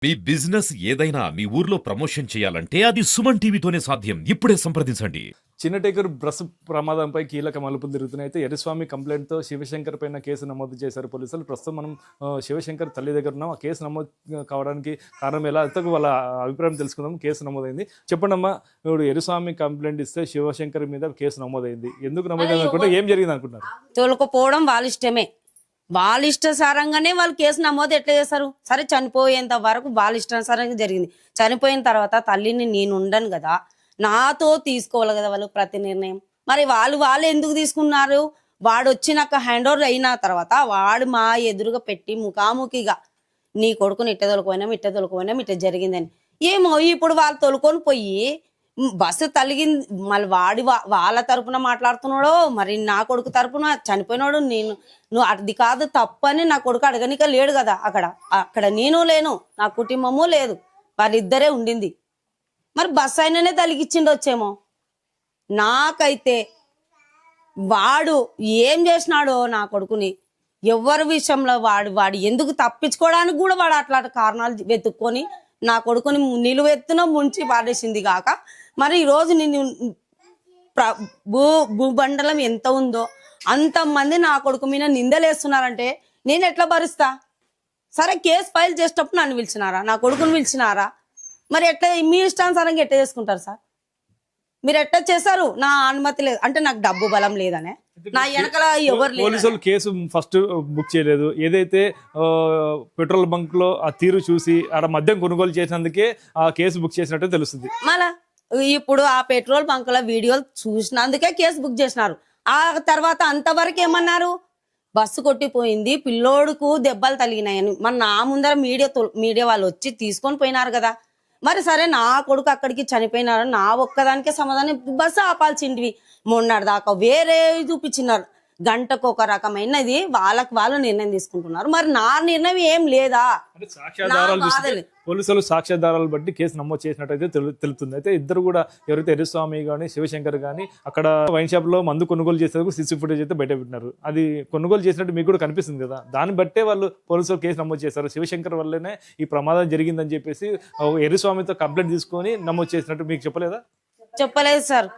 మీ business ఏదైనా మీ ఊర్లో promotion చేయాలంటే అది సుమన్ టీవీతోనే సాధ్యం. ఇప్పుడే సంప్రదించండి. చిన్నటేకర్ బస్సు ప్రమాదంపై కీలక మలుపులు తిరుగుతున్నాయి. అయితే ఎర్రస్వామి కంప్లైంట్తో శివశంకర్ పైన కేసు నమోదు చేశారు పోలీసులు. ప్రస్తుతం మనం శివశంకర్ తల్లి దగ్గర ఉన్నాం. ఆ కేసు నమోదు కావడానికి కారణం ఎలా అంతకు వాళ్ళ అభిప్రాయం తెలుసుకుందాం. కేసు నమోదైంది, చెప్పండి అమ్మా. ఇప్పుడు ఎర్రస్వామి కంప్లైంట్ ఇస్తే శివశంకర్ మీద కేసు నమోదైంది. ఎందుకు నమోదైంది అనుకుంటే ఏం జరిగింది అనుకుంటున్నారు? తోలుకుపోవడం వాళ్ళ ఇష్టమే, వాళ్ళ ఇష్టానుసారంగానే వాళ్ళు కేసు నమోదు ఎట్లా చేస్తారు? సరే, చనిపోయేంత వరకు వాళ్ళ ఇష్టానుసారంగా జరిగింది. చనిపోయిన తర్వాత తల్లిని నేను ఉండను కదా, నాతో తీసుకోవాలి కదా వాళ్ళు ప్రతి నిర్ణయం. మరి వాళ్ళు ఎందుకు తీసుకున్నారు? వాడు వచ్చి నాకు హ్యాండ్ ఓవర్ అయిన తర్వాత వాడు మా ఎదురుగా పెట్టి ముఖాముఖిగా నీ కొడుకుని ఇట్ట తొలుకుపోయినాం ఇట్ట జరిగిందని. ఏమో ఇప్పుడు వాళ్ళు తొలుకొని పోయి బస్సు తలిగింది, మళ్ళీ వాళ్ళ తరపున మాట్లాడుతున్నాడో, మరి నా కొడుకు తరపున చనిపోయినాడు. నువ్వు అది కాదు తప్పని నా కొడుకు అడగనిక లేడు కదా. అక్కడ నేను లేను, నా కుటుంబము లేదు, వాళ్ళిద్దరే ఉండింది. మరి బస్సు అయిననే తలిగిచ్చిండొచ్చేమో. నాకైతే వాడు ఏం చేసినాడో నా కొడుకుని ఎవరి విషయంలో వాడు ఎందుకు తప్పించుకోవడానికి కూడా వాడు అట్లాంటి కారణాలు వెతుక్కొని నా కొడుకుని నిలువెత్తున ముంచి పాడేసింది కాక, మరి ఈరోజు నేను భూబండలం ఎంత ఉందో అంతమంది నా కొడుకు మీద నిందలేస్తున్నారంటే నేను ఎట్లా భరిస్తా? సరే, కేసు ఫైల్ చేసేటప్పుడు నన్ను పిలిచినారా, నా కొడుకుని పిలిచినారా? మరి ఎట్లా మీ ఇష్టానుసారంగా ఎట్లా చేసుకుంటారు సార్? మీరు ఎట్లా చేశారు? నా అనుమతి లేదు అంటే నాకు డబ్బు బలం లేదనే, నా వెనకాల ఎవరు లేదు. పోలీసులు కేసు ఫస్ట్ బుక్ చేయలేదు. ఏదైతే పెట్రోల్ బంక్ లో ఆ తీరు చూసి ఆడ మద్యం కొనుగోలు చేసినందుకే ఆ కేసు బుక్ చేసినట్టు తెలుస్తుంది. మళ్ళా ఇప్పుడు ఆ పెట్రోల్ బంక్ లో వీడియోలు చూసినందుకే కేసు బుక్ చేసినారు. ఆ తర్వాత అంతవరకు ఏమన్నారు? బస్సు కొట్టిపోయింది, పిల్లోడుకు దెబ్బలు తగిలినాయని. మరి నా ముందర మీడియా వాళ్ళు వచ్చి తీసుకొని పోయినారు కదా. మరి సరే, నా కొడుకు అక్కడికి చనిపోయినారు, నా ఒక్కదానికే సమాధానం. బస్సు ఆపాల్సింటివి. మొన్నటి దాకా వేరే చూపించినారు, గంటకు ఒక రకమైనది వాళ్ళు నిర్ణయం తీసుకుంటున్నారు. మరి నా నిర్ణయం ఏం లేదా? పోలీసులు సాక్ష్యాధారాలు బట్టి కేసు నమోదు చేసినట్టయితే తెలుస్తుంది. అయితే ఇద్దరు కూడా ఎవరైతే ఎర్రస్వామి గానీ శివశంకర్ గానీ అక్కడ వైన్ షాప్ లో మందు కొనుగోలు చేసేందుకు సిసి ఫుటేజ్ అయితే బయట పెట్టినారు. అది కొనుగోలు చేసినట్టు మీకు కూడా కనిపిస్తుంది కదా. దాన్ని బట్టే వాళ్ళు పోలీసులు కేసు నమోదు చేశారు. శివశంకర్ వల్లనే ఈ ప్రమాదం జరిగిందని చెప్పేసి ఎర్రస్వామితో కంప్లైంట్ తీసుకొని నమోదు చేసినట్టు మీకు చెప్పలేదా? చెప్పలేదు సార్.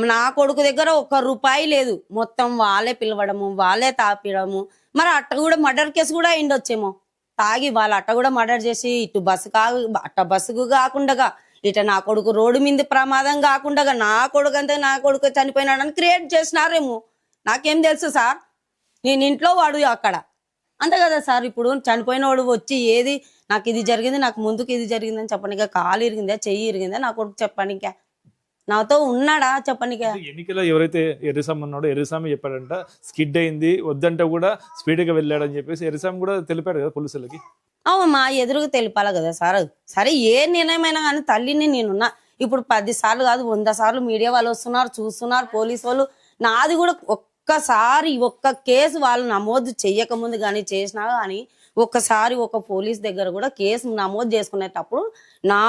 నా కొడుకు దగ్గర ₹1 లేదు. మొత్తం వాళ్ళే పిలవడము, వాళ్ళే తాపిడము. మరి అట్ట కూడా మర్డర్ కేసు కూడా అయిండొచ్చేమో. తాగి వాళ్ళ అట్ట కూడా మర్డర్ చేసి ఇటు బస్సుకు కాకుండా ఇట నా కొడుకు రోడ్డు మీద ప్రమాదం కాకుండా నా కొడుకు చనిపోయినాడని క్రియేట్ చేసినారేమో. నాకేం తెలుసు సార్? నేను ఇంట్లో వాడు అక్కడ అంతే కదా సార్. ఇప్పుడు చనిపోయిన వాడు వచ్చి ఏది నాకు ఇది జరిగింది, నాకు ముందుకు ఇది జరిగిందని చెప్పనిక, కాలు ఇరిగిందా, చెయ్యి ఇరిగిందా, నా కొడుకు చెప్పనిక, నాతో ఉన్నాడా చెప్పనిక. ఎన్నికల్లో ఎవరైతే ఎర్రస్వామి ఉన్నాడో ఎర్రస్వామి చెప్పాడంట స్కిడ్ అయింది, వద్దంటే కూడా స్పీడ్ గా వెళ్ళాడని చెప్పేసి ఎర్రస్వామి కూడా తెలిపాడు కదా పోలీసులకి. మా ఎదురుగా తెలిపాలి కదా సార్. సరే, ఏ నిర్ణయమైనా కానీ తల్లిని నేనున్నా. ఇప్పుడు 10 సార్లు కాదు 100 సార్లు మీడియా వాళ్ళు వస్తున్నారు, చూస్తున్నారు, పోలీసు వాళ్ళు. నాది కూడా ఒక్క కేసు వాళ్ళు నమోదు చెయ్యకముందు కానీ చేసినా కానీ ఒక్కసారి ఒక పోలీస్ దగ్గర కూడా కేసు నమోదు చేసుకునేటప్పుడు నా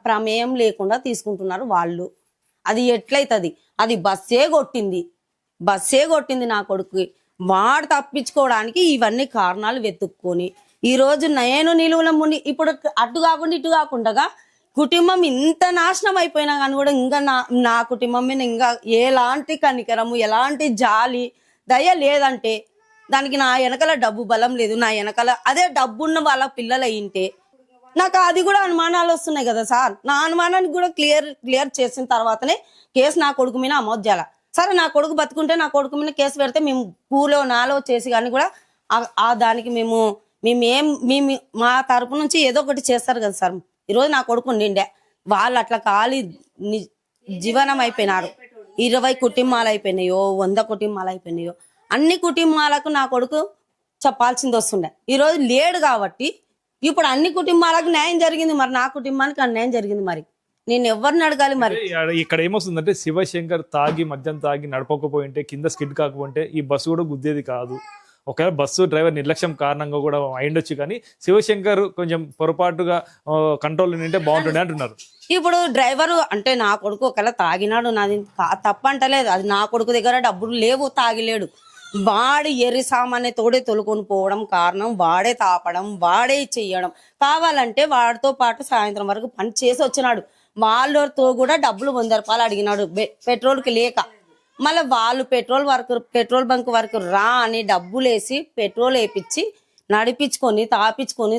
ప్రమేయం లేకుండా తీసుకుంటున్నారు వాళ్ళు. అది ఎట్లయితుంది? అది బస్సే కొట్టింది నా కొడుకుకి. వాడు తప్పించుకోవడానికి ఇవన్నీ కారణాలు వెతుక్కొని ఈరోజు నేను నిలువున ముని ఇప్పుడు అటు కాకుండా ఇటు కాకుండా కుటుంబం ఇంత నాశనం అయిపోయినా కానీ కూడా ఇంకా నా కుటుంబం మీద ఇంకా ఎలాంటి కనికరము, ఎలాంటి జాలి, దయ లేదంటే దానికి నా వెనకాల డబ్బు బలం లేదు. నా వెనకాల అదే డబ్బున్న వాళ్ళ పిల్లలు అయింటే నాకు అది కూడా అనుమానాలు వస్తున్నాయి కదా సార్. నా అనుమానానికి కూడా క్లియర్ చేసిన తర్వాతనే కేసు నా కొడుకు మీద నమోదు చేయాలి. సరే, నా కొడుకు బతుకుంటే నా కొడుకు మీద కేసు పెడితే మేము పూలో నాలో చేసి కానీ కూడా దానికి మేము మా తరపు నుంచి ఏదో ఒకటి చేస్తారు కదా సార్. ఈరోజు నా కొడుకు నిండే వాళ్ళు అట్లా ఖాళీ జీవనం అయిపోయినారు. 20 కుటుంబాలు అయిపోయినాయో, 100 కుటుంబాలు అయిపోయినాయో, అన్ని కుటుంబాలకు నా కొడుకు చెప్పాల్సింది వస్తుండే. ఈరోజు లేడు కాబట్టి ఇప్పుడు అన్ని కుటుంబాలకు న్యాయం జరిగింది, మరి నా కుటుంబానికి అన్యాయం జరిగింది. మరి నేను ఎవరిని అడగాలి? మరి ఇక్కడ ఏమొస్తుందంటే శివశంకర్ మద్యం తాగి నడపకపోయింటే, కింద స్కిడ్ కాకపోతే ఈ బస్సు కూడా గుద్దేది కాదు. ఒకవేళ బస్సు డ్రైవర్ నిర్లక్ష్యం కారణంగా కూడా అయిండొచ్చు, కానీ శివశంకర్ కొంచెం పొరపాటుగా కంట్రోల్ నింటే బాగుంటుండే అంటున్నారు. ఇప్పుడు డ్రైవరు అంటే నా కొడుకు ఒకవేళ తాగినాడు, నాది తప్పంటలేదు. అది నా కొడుకు దగ్గర డబ్బులు లేవు, తాగిలేడు. వాడి ఎర్రి సామాన్య తోడే తొలుకొని పోవడం కారణం వాడే తాపడం వాడే చెయ్యడం. కావాలంటే వాడితో పాటు సాయంత్రం వరకు పని చేసి వచ్చినాడు. వాళ్ళతో కూడా డబ్బులు 100 రూపాయలు అడిగినాడు పెట్రోల్కి లేక. మళ్ళీ వాళ్ళు పెట్రోల్ బంక్ వరకు రా అని డబ్బులు వేసి పెట్రోల్ వేయించి నడిపించుకొని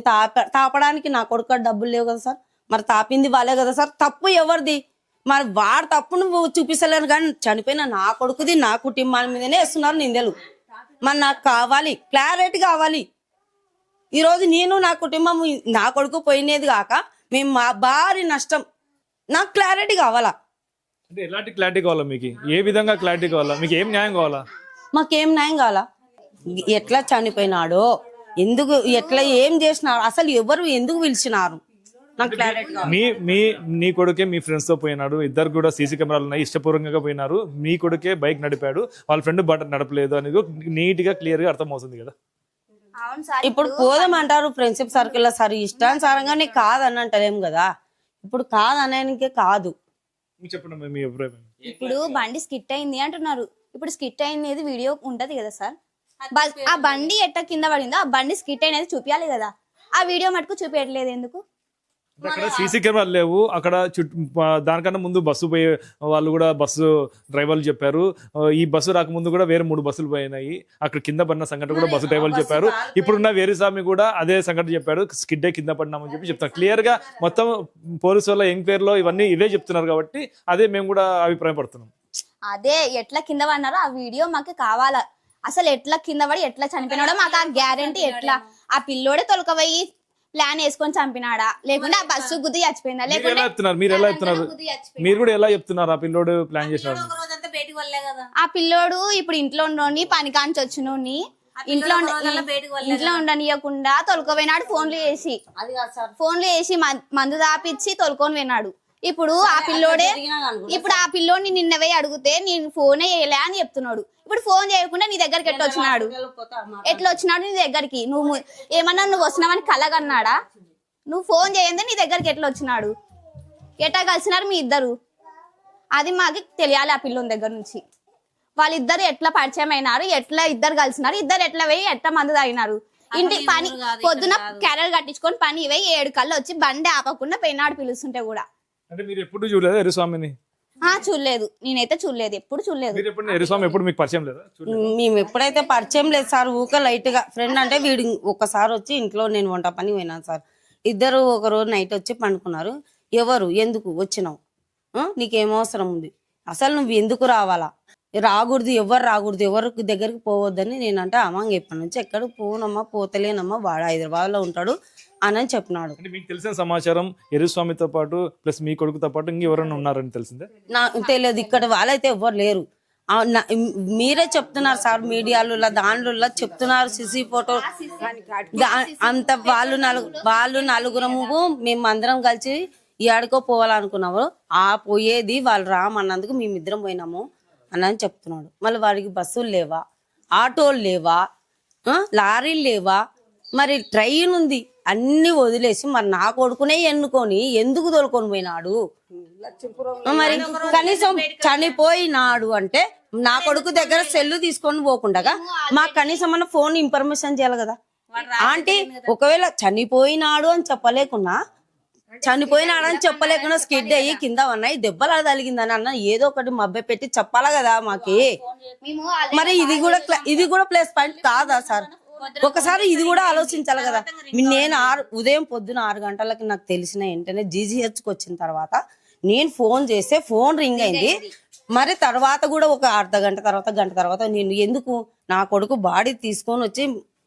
తాపడానికి నా కొడుకు డబ్బులు లేవు కదా సార్. మరి తాపింది వాళ్ళే కదా సార్. తప్పు ఎవరిది? మరి వాడు తప్పు నువ్వు చూపిస్తలేను కానీ చనిపోయిన నా కొడుకుది నా కుటుంబాల మీదనే వేస్తున్నారు నిందలు. మరి నాకు కావాలి, క్లారిటీ కావాలి. ఈరోజు నేను నా కుటుంబం నా కొడుకు పోయినది కాక మేము మా భారీ నష్టం. నాకు క్లారిటీ కావాలా. అంటే ఎలాంటి క్లారిటీ కావాలా మీకు? ఏ విధంగా క్లారిటీ కావాలా మీకు? ఏం న్యాయం కావాలా? మాకేం న్యాయం కావాలా? ఎట్లా చనిపోయినాడో, ఎందుకు, ఎట్లా, ఏం చేసినారు, అసలు ఎవరు ఎందుకు పిలిచినారు, నాకు క్లారిటీ కావాలి. నీ కొడుకే మీ ఫ్రెండ్స్ తో పోయినాడు. ఇద్దరు కూడా సీసీ కెమెరాలు ఉన్నాయి, ఇష్టపూర్వకంగా పోయినారు. మీ కొడుకే బైక్ నడిపాడు, వాళ్ళ ఫ్రెండ్ నడపలేదు అనేది నీట్ గా క్లియర్ గా అర్థమవుతుంది కదా. ఇప్పుడు పోదామంటారు ఫ్రెండ్షిప్ సర్కిల్ లో సార్, ఇష్టానుసారంగానే కాదని అంటలేం కదా. ఇప్పుడు కాదనడానికే కాదు. చెప్పండి మీ అభిప్రాయం. ఇప్పుడు బండి స్కిట్ అయింది అంటున్నారు. ఇప్పుడు స్కిట్ అయినది వీడియో ఉంటది కదా సార్. ఆ బండి ఎట్ట కింద పడిందో ఆ బండి స్కిట్ అయినది చూపించాలి కదా. ఆ వీడియో మటుకు చూపించట్లేదు ఎందుకు? అక్కడ సీసీ కెమెరాలు లేవు. అక్కడ దానికన్నా ముందు బస్సు పోయే వాళ్ళు కూడా బస్సు డ్రైవర్లు చెప్పారు. ఈ బస్సు రాకముందు కూడా వేరే 3 బస్సులు పోయినాయి. అక్కడ కింద పడిన సంఘటన కూడా బస్సు డ్రైవర్లు చెప్పారు. ఇప్పుడున్న వేరేస్వామి కూడా అదే సంఘటన చెప్పాడు, స్కిడ్డే కింద పడినామని చెప్పి చెప్తారు. క్లియర్ గా మొత్తం పోలీసు వాళ్ళ ఎంక్వైరీలో ఇవన్నీ ఇవే చెప్తున్నారు కాబట్టి అదే మేము కూడా అభిప్రాయం పడుతున్నాం. అదే ఎట్లా కింద పడినారో ఆ వీడియో మాకు కావాలా. అసలు ఎట్లా కింద పడి ఎట్లా చనిపోయినాడో మాకు ఆ గ్యారంటీ. ఎట్లా ఆ పిల్లోడే తొలకపోయి ప్లాన్ వేసుకొని చంపినాడా, లేకుంటే ఆ బస్సు గుద్ది చచ్చిపోయిందా, లేకుంటే మీరు కూడా ఎలా చెప్తున్నారు ఆ పిల్లోడు ప్లాన్ చేసినాడు? ఆ పిల్లోడు ఇప్పుడు ఇంట్లో ఉండని పని కాంచి వచ్చినోని ఇంట్లో ఉండనియకుండా తొలకపోయినాడు. ఫోన్లు చేసి మందు దాపిచ్చి తొలుకొని పోయినాడు. ఇప్పుడు ఆ పిల్లోడిని నిన్న పోయి అడిగితే నేను ఫోనే చేయలే అని చెప్తున్నాడు. ఇప్పుడు ఫోన్ చేయకుండా నీ దగ్గరికి ఎట్లా వచ్చినాడు నీ దగ్గరికి? నువ్వు ఏమన్నా నువ్వు వస్తున్నావని కలగన్నాడా? నువ్వు ఫోన్ చేయండి నీ దగ్గరికి ఎట్లా వచ్చినాడు? ఎట్లా కలిసినారు మీ ఇద్దరు? అది మాకు తెలియాలి. ఆ పిల్లోని దగ్గర నుంచి వాళ్ళిద్దరు ఎట్లా పరిచయం అయినారు, ఎట్లా ఇద్దరు కలిసినారు, ఇద్దరు ఎట్లా పోయి ఎట్లా మందు తాగినారు. ఇంటి పని పొద్దున క్యారెల్ కట్టించుకొని పని పోయి 7 కల్లా వచ్చి బండి ఆపకుండా పోయినాడు పిలుస్తుంటే కూడా. అంటే మీరు ఎప్పుడు చూడలేదు ఎరుస్వామిని? చూడలేదు, నేనైతే చూడలేదు, ఎప్పుడు చూడలేదు. ఎప్పుడు మీకు పరిచయం లేదా? మేము ఎప్పుడైతే పరిచయం లేదు సార్. ఊక లైట్ గా ఫ్రెండ్ అంటే వీడు ఒకసారి వచ్చి ఇంట్లో నేను వంట పని పోయినాను సార్. ఇద్దరు ఒక రోజు నైట్ వచ్చి పండుకున్నారు. ఎవరు, ఎందుకు వచ్చినావు, నీకేం అవసరం ఉంది, అసలు నువ్వు ఎందుకు రావాలా, రాకూడదు, ఎవరు రాకూడదు, ఎవరికి దగ్గరికి పోవద్దని నేనంటే అమ్మ ఎప్పటి నుంచి ఎక్కడికి పోనమ్మా, పోతలేనమ్మా, వాడు హైదరాబాద్ లో ఉంటాడు అని చెప్పినాడు. మీకు తెలిసిన సమాచారం ఎరుస్వామితో పాటు ప్లస్ మీ కొడుకుతో పాటు ఇంకెవరైనా ఉన్నారని తెలిసిందే? నాకు తెలియదు. ఇక్కడ వాళ్ళైతే ఎవరు లేరు. మీరే చెప్తున్నారు సార్, మీడియాలో దాంట్లో చెప్తున్నారు. సిసి ఫోటో అంత వాళ్ళు నలుగురము మేము అందరం కలిసి ఏడుకో పోవాలనుకున్నాము. పోయేది వాళ్ళు రామన్నందుకు మేమిద్దరం పోయినాము అని చెప్తున్నాడు. మళ్ళీ వాడికి బస్సులు లేవా, ఆటోలు లేవా, లారీలు లేవా, మరి ట్రైన్ ఉంది, అన్ని వదిలేసి మరి నా కొడుకునే ఎన్నుకొని ఎందుకు తోలుకొని పోయినాడు? మరి కనీసం చనిపోయినాడు అంటే నా కొడుకు దగ్గర సెల్లు తీసుకొని పోకుండా మాకు కనీసం మన ఫోన్ ఇన్ఫర్మేషన్ చేయాలి కదా. అంటే ఒకవేళ చనిపోయినాడు అని చెప్పలేకున్నా స్కిడ్ అయ్యి కింద ఉన్నాయి, దెబ్బలు తగిలిందని అన్న ఏదో ఒకటి మభ్య పెట్టి చెప్పాలా కదా మాకి. మరి ఇది కూడా ప్లస్ పాయింట్ కాదా సార్? ఒకసారి ఇది కూడా ఆలోచించాలి కదా. నేను ఉదయం పొద్దున 6 గంటలకి నాకు తెలిసిన వెంటనే GGHకి వచ్చిన తర్వాత నేను ఫోన్ చేస్తే ఫోన్ రింగ్ అయింది. మరి తర్వాత కూడా ఒక అర్ధ గంట తర్వాత గంట తర్వాత నేను ఎందుకు నా కొడుకు బాడీ తీసుకొని వచ్చి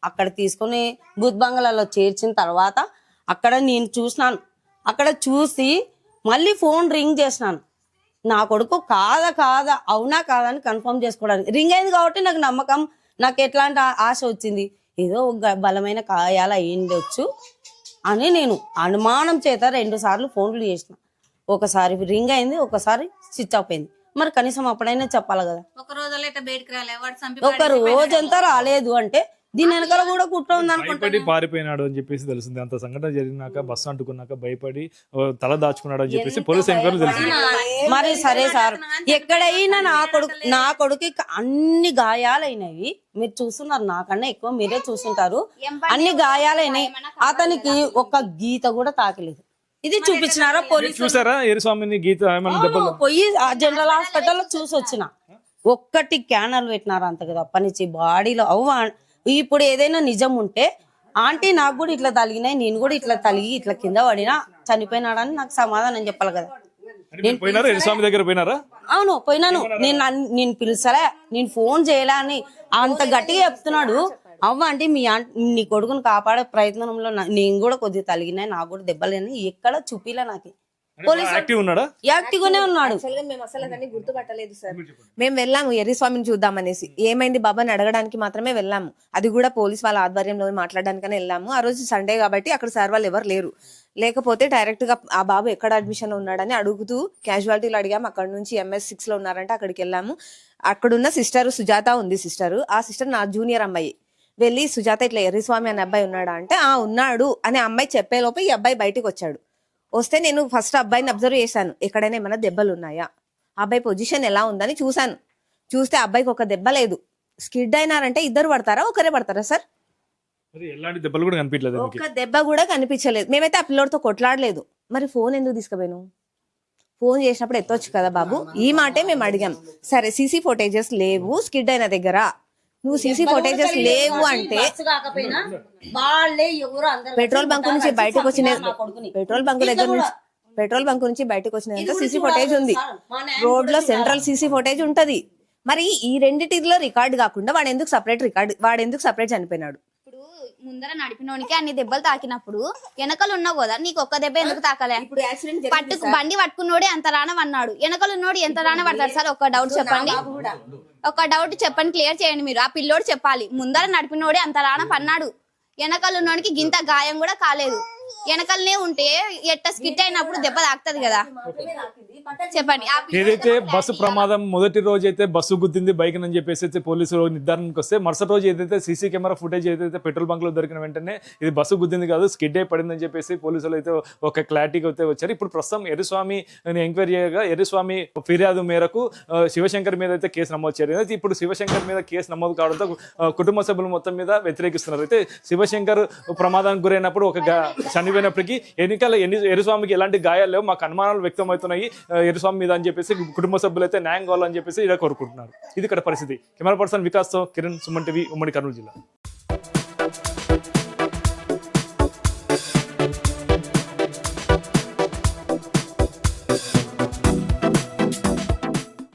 అక్కడ తీసుకొని బూత్ బంగ్లాలో చేర్చిన తర్వాత అక్కడ నేను చూసినాను. అక్కడ చూసి మళ్ళీ ఫోన్ రింగ్ చేసినాను. నా కొడుకు కాదా అవునా కాదా అని కన్ఫర్మ్ చేసుకోవడానికి రింగ్ అయింది కాబట్టి నాకు నమ్మకం, నాకు ఎట్లాంటి ఆశ వచ్చింది, ఏదో బలమైన గాయాల అయ్యిండొచ్చు అని నేను అనుమానం చేత 2 సార్లు ఫోన్లు చేసిన. ఒకసారి రింగ్ అయింది, ఒకసారి స్విచ్ ఆఫ్ అయింది. మరి కనీసం అప్పుడైనా చెప్పాలి కదా. ఒక రోజంతా రాలేదు అంటే దీని వెనకాల కూడా కుట్ర ఉంది అనుకుంటా భయపడి పారిపోయినాడు అని చెప్పేసి తెలిసింది. అంత సంఘటన జరిగినాక బస్సు అంటుకున్నాక భయపడి తల దాచుకున్నాడు అని చెప్పేసి పోలీస్ ఎంక్వైరీ తెలిసింది. మరి సరే సార్, ఎక్కడైనా నా కొడుకు అన్ని గాయాలైనవి మీరు చూస్తున్నారు, నాకన్నా ఎక్కువ మీరే చూస్తుంటారు. అన్ని గాయాలైనాయి, అతనికి ఒక్క గీత కూడా తాకలేదు. ఇది చూపించినారా పోలీసు? చూసారా ఎరుస్వామిని గీత ఏమైనా దెబ్బలు? పోయి ఆ జనరల్ హాస్పిటల్లో చూసి వచ్చిన, ఒక్కటి క్యానల్ పెట్టినారు అంతకు తప్పనిచ్చి బాడీలో ఇప్పుడు ఏదైనా నిజం ఉంటే ఆంటీ నాకు కూడా ఇట్లా తలిగినాయి, నేను కూడా ఇట్లా తలిగి ఇట్లా కింద పడినా చనిపోయినాడని నాకు సమాధానం చెప్పాలి కదా. పోయినారా ఎరుస్వామి దగ్గర పోయినారా? అవును పోయినాను. నేను పిలిచలే, నేను ఫోన్ చేయలే అని అంత గట్టిగా చెప్తున్నాడు. అంటే నీ కొడుకుని కాపాడే ప్రయత్నంలో నేను కూడా కొద్దిగా తలిగినాయి, నాకు కూడా దెబ్బలేని ఎక్కడ చూపిలే. నాకు యాక్టివ్ ఉన్నాడా? యాక్టివ్ గానే ఉన్నాడు. మేము అసలు అతన్ని గుర్తుపట్టలేదు సార్. మేము వెళ్ళాము ఎర్రిస్వామిని చూద్దామనేసి, ఏమైంది బాబాని అడగడానికి మాత్రమే వెళ్ళాము. అది కూడా పోలీస్ వాళ్ళ ఆధ్వర్యంలో మాట్లాడడానికనే వెళ్ళాము. ఆ రోజు సండే కాబట్టి అక్కడ సార్ వాళ్ళు ఎవరు లేరు. లేకపోతే డైరెక్ట్ గా ఆ బాబు ఎక్కడ అడ్మిషన్ లో ఉన్నాడని అడుగుతూ క్యాజువాలిటీలో అడిగాము. అక్కడ నుంచి MS6 లో ఉన్నారంటే అక్కడికి వెళ్ళాము. అక్కడున్న సిస్టర్ సుజాత ఉంది. ఆ సిస్టర్ నా జూనియర్ అమ్మాయి. వెళ్ళి సుజాత ఇట్లా ఎర్రిస్వామి అనే అబ్బాయి ఉన్నాడా అంటే ఉన్నాడు అనే అమ్మాయి చెప్పేలోపు ఈ అబ్బాయి బయటికి వచ్చాడు. వస్తే నేను ఫస్ట్ అబ్బాయిని అబ్జర్వ్ చేశాను, ఎక్కడైనా ఏమైనా దెబ్బలు ఉన్నాయా, అబ్బాయి పొజిషన్ ఎలా ఉందని చూశాను. చూస్తే అబ్బాయికి ఒక దెబ్బ లేదు. స్కిడ్ అయినారంటే ఇద్దరు పడతారా ఒకరే పడతారా సార్? ఎలాంటి దెబ్బలు కూడా కనిపించలేదు, ఒక దెబ్బ కూడా కనిపించలేదు. మేమైతే ఆ పిల్లోడితో కొట్లాడలేదు. మరి ఫోన్ ఎందుకు తీసుకుపోయాను? ఫోన్ చేసినప్పుడు ఎత్తొచ్చు కదా బాబు, ఈ మాటే మేము అడిగాం. సరే సీసీ ఫుటేజెస్ లేవు స్కిడ్ అయిన దగ్గర, నువ్వు సీసీ ఫుటేజెస్ లేవు అంటే పెట్రోల్ బంక్ నుంచి బయటకు వచ్చిన పెట్రోల్ బంక్ నుంచి బయటకు వచ్చిన సీసీ ఫుటేజ్ ఉంది. రోడ్ లో సెంట్రల్ సీసీ ఫుటేజ్ ఉంటది. మరి ఈ రెండిటిలో రికార్డు కాకుండా వాడు ఎందుకు సపరేట్ చనిపోయినాడు? ఇప్పుడు ముందర నడిపినోనికి అన్ని దెబ్బలు తాకినప్పుడు వెనకలు ఉన్నావు కదా, నీకు ఒక్క దెబ్బ ఎందుకు తాకలే? బండి పట్టుకున్నోడే అంత రానవన్నాడు, వెనకలు ఉన్నోడు ఎంత రానబడతాడు సార్? ఒక డౌట్ చెప్పండి, క్లియర్ చేయండి మీరు. ఆ పిల్లోడు చెప్పాలి, ముందర నడిపినోడే అంత రాన పన్నాడు, వెనకలు ఉన్నోడికి గింత గాయం కూడా కాలేదు. వెనకలనే ఉంటే ఎట్ట స్కిట్ అయినప్పుడు దెబ్బ తాకుతుంది కదా, చెప్పండి. ఏదైతే బస్సు ప్రమాదం మొదటి రోజు అయితే బస్సు గుద్దింది బైక్ అని చెప్పేసి అయితే పోలీసులు నిర్ధారణకు వస్తే, మరుసటి రోజు ఏదైతే సీసీ కెమెరా ఫుటేజ్ ఏదైతే పెట్రోల్ బంక్ లో దొరికిన వెంటనే ఇది బస్సు గుద్దింది కాదు స్కిడ్ అయి పడిందని చెప్పేసి పోలీసులు అయితే ఒక క్లారిటీకి అయితే వచ్చారు. ఇప్పుడు ప్రస్తుతం ఎర్రిస్వామి ఎంక్వైరీ చేయగా ఎర్రిస్వామి ఫిర్యాదు మేరకు శివశంకర్ మీద అయితే కేసు నమోదు చేయలేదు. ఇప్పుడు శివశంకర్ మీద కేసు నమోదు కావడంతో కుటుంబ సభ్యులు మొత్తం మీద వ్యతిరేకిస్తున్నారు. అయితే శివశంకర్ ప్రమాదానికి గురైనప్పుడు చనిపోయినప్పటికీ ఎర్రిస్వామికి ఎలాంటి గాయాలు లేవు, మాకు అనుమానాలు వ్యక్తం అవుతున్నాయి ఎర్రిస్వామి మీద అని చెప్పేసి కుటుంబ సభ్యులు అయితే న్యాయం కావాలని చెప్పేసి ఇలా కోరుకుంటున్నారు. ఇది ఇక్కడ పరిస్థితి. కెమెరా పర్సన్ వికాస్తో కిరణ్, సుమన్ టీవీ, ఉమ్మడి కర్నూలు జిల్లా.